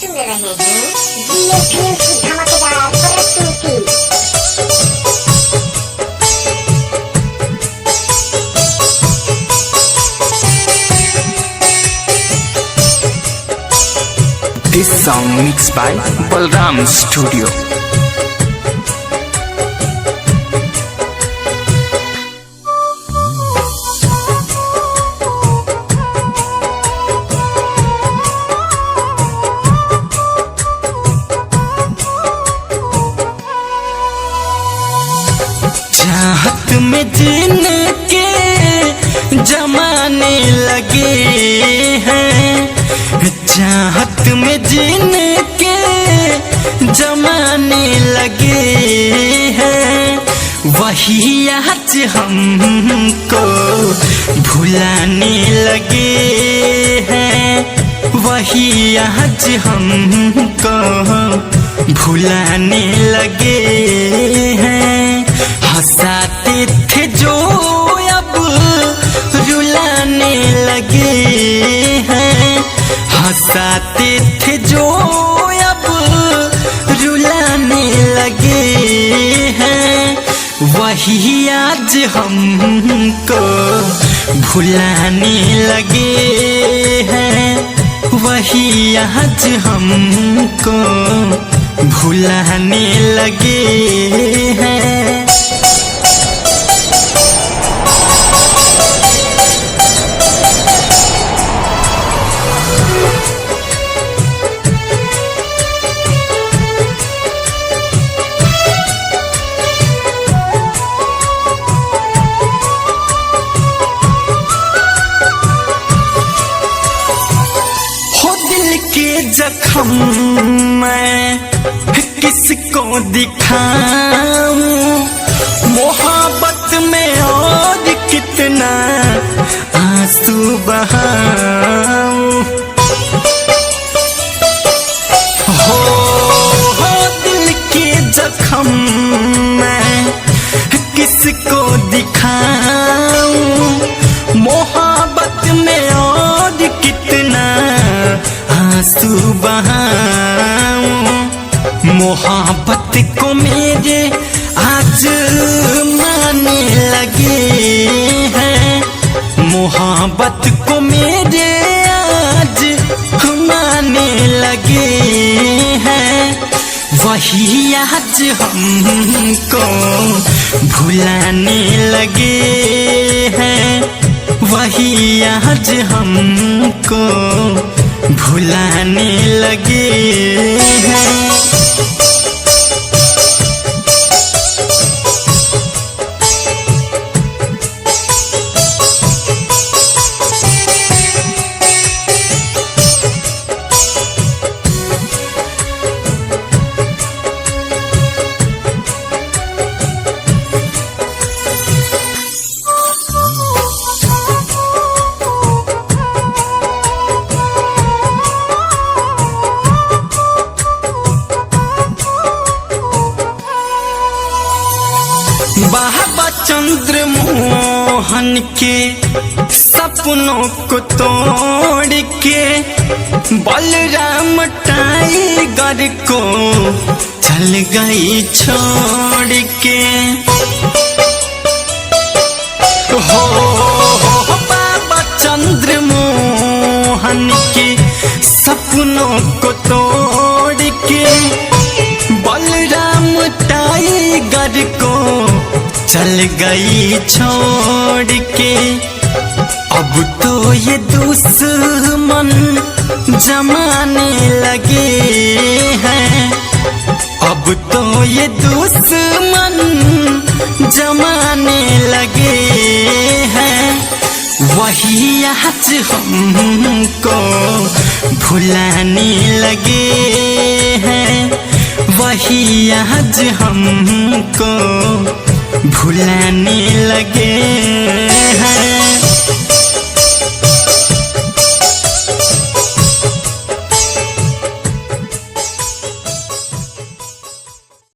सुन रहे हैं जीए फिल्म्स की धमाकेदार प्रस्तुति। This song mixed by Balram Studio. चाहत में जिनके जमाने लगे हैं, चाहत में जिनके जमाने लगे हैं, वही आज हमको भुलाने लगे हैं, वही आज हमको भुलाने लगे हैं। हंसाते थे जो अब रुलाने लगे हैं, हंसाते थे जो अब रुलाने लगे हैं, वही आज हमको भुलाने लगे हैं, वही आज हमको भुलाने लगे हैं। जख्म मैं किसको दिखाऊं, मोहब्बत में और कितना आंसू बहाऊं। हो दिल के जख्म मैं किसको दिखाऊं, मोहब्बत में और कितना आंसू बहाऊं। मोहब्बत को मेरे आज माने लगे हैं, मोहब्बत को मेरे आज माने लगे हैं, वही आज हमको भुलाने लगे हैं, वही आज हमको भुलाने लगे हैं। बाबा चंद्र मोहन के सपनों को तोड़ के बलराम टाइगर को चल गई छोड़ के। हो बाबा चंद्र मोहन के सपनों को तोड़ के बलराम टाइगर को चल गई छोड़ के। अब तो ये दुश्मन जमाने लगे हैं, अब तो ये दुश्मन जमाने लगे हैं, वही आज हमको भुलाने लगे हैं, वही आज हमको भुलाने